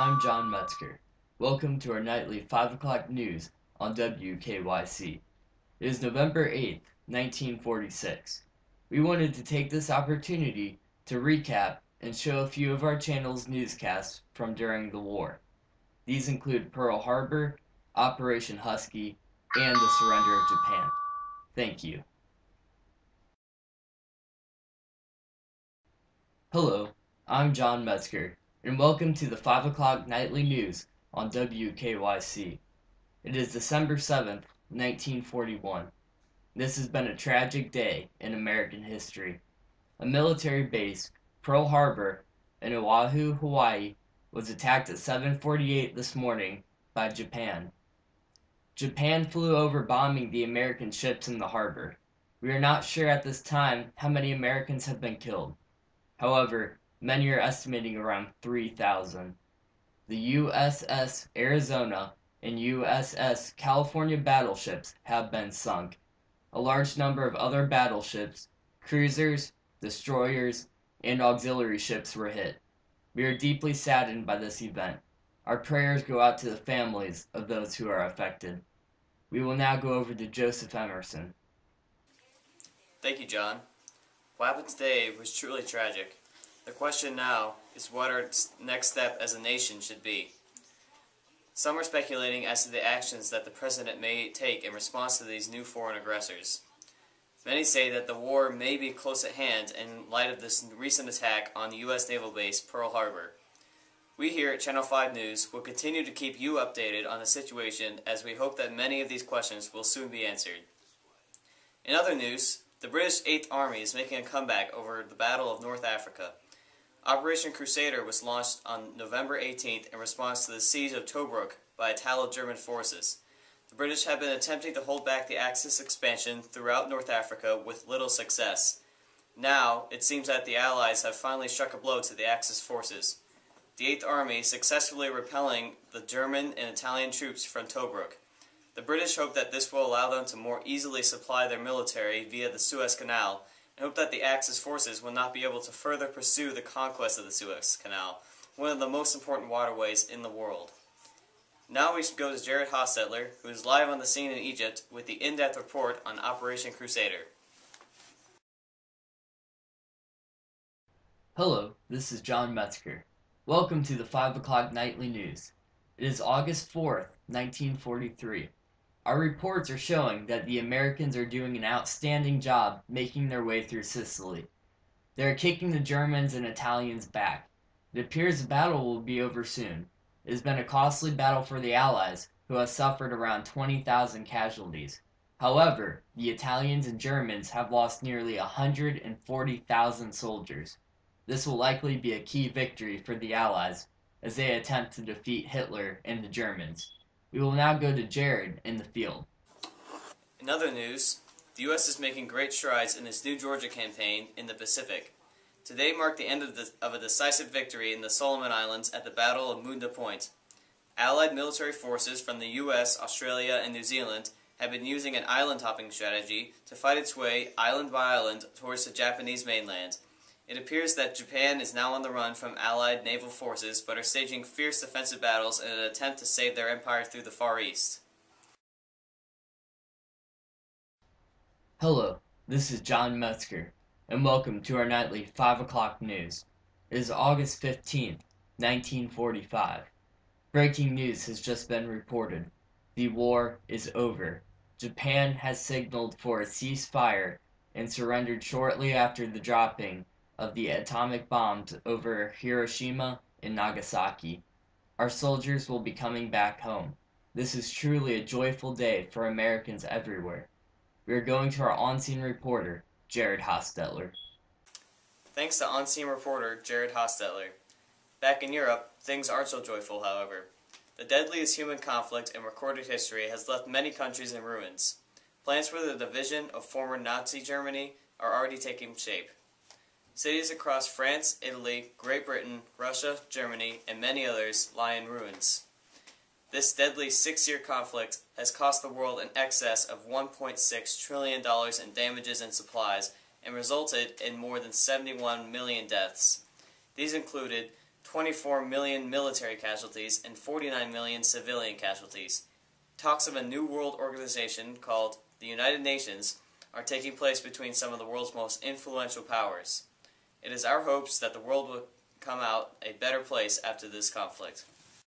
I'm John Metzger. Welcome to our nightly 5 o'clock news on WKYC. It is November 8th, 1946. We wanted to take this opportunity to recap and show a few of our channel's newscasts from during the war. These include Pearl Harbor, Operation Husky, and the surrender of Japan. Thank you. Hello, I'm John Metzger, and welcome to the 5 o'clock nightly news on WKYC. It is December 7th, 1941. This has been a tragic day in American history. A military base, Pearl Harbor, in Oahu, Hawaii, was attacked at 7:48 this morning by Japan. Japan flew over bombing the American ships in the harbor. We are not sure at this time how many Americans have been killed. However, many are estimating around 3,000. The USS Arizona and USS California battleships have been sunk. A large number of other battleships, cruisers, destroyers, and auxiliary ships were hit. We are deeply saddened by this event. Our prayers go out to the families of those who are affected. We will now go over to Joseph Emerson. Thank you, John. What happened today was truly tragic. The question now is what our next step as a nation should be. Some are speculating as to the actions that the President may take in response to these new foreign aggressors. Many say that the war may be close at hand in light of this recent attack on the U.S. naval base Pearl Harbor. We here at Channel 5 News will continue to keep you updated on the situation as we hope that many of these questions will soon be answered. In other news, the British 8th Army is making a comeback over the Battle of North Africa. Operation Crusader was launched on November 18th in response to the siege of Tobruk by Italo-German forces. The British have been attempting to hold back the Axis expansion throughout North Africa with little success. Now, it seems that the Allies have finally struck a blow to the Axis forces. The 8th Army successfully repelling the German and Italian troops from Tobruk. The British hope that this will allow them to more easily supply their military via the Suez Canal, and hope that the Axis forces will not be able to further pursue the conquest of the Suez Canal, one of the most important waterways in the world. Now we should go to Jared Hostetler, who is live on the scene in Egypt with the in-depth report on Operation Crusader. Hello, this is John Metzger. Welcome to the 5 o'clock nightly news. It is August 4th, 1943. Our reports are showing that the Americans are doing an outstanding job making their way through Sicily. They are kicking the Germans and Italians back. It appears the battle will be over soon. It has been a costly battle for the Allies, who have suffered around 20,000 casualties. However, the Italians and Germans have lost nearly 140,000 soldiers. This will likely be a key victory for the Allies as they attempt to defeat Hitler and the Germans. We will now go to Jared in the field. In other news, the U.S. is making great strides in its new Georgia campaign in the Pacific. Today marked the end of a decisive victory in the Solomon Islands at the Battle of Munda Point. Allied military forces from the U.S., Australia, and New Zealand have been using an island-hopping strategy to fight its way island by island towards the Japanese mainland. It appears that Japan is now on the run from Allied naval forces but are staging fierce defensive battles in an attempt to save their empire through the Far East. Hello, this is John Metzger, and welcome to our nightly 5 o'clock news. It is August 15th, 1945. Breaking news has just been reported. The war is over. Japan has signaled for a ceasefire and surrendered shortly after the dropping of the atomic bombs over Hiroshima and Nagasaki. Our soldiers will be coming back home. This is truly a joyful day for Americans everywhere. We are going to our on-scene reporter, Jared Hostetler. Thanks to on-scene reporter Jared Hostetler. Back in Europe, things aren't so joyful, however. The deadliest human conflict in recorded history has left many countries in ruins. Plans for the division of former Nazi Germany are already taking shape. Cities across France, Italy, Great Britain, Russia, Germany, and many others lie in ruins. This deadly 6-year conflict has cost the world in excess of $1.6 trillion in damages and supplies and resulted in more than 71 million deaths. These included 24 million military casualties, and 49 million civilian casualties. Talks of a new world organization called the United Nations are taking place between some of the world's most influential powers. It is our hopes that the world will come out a better place after this conflict.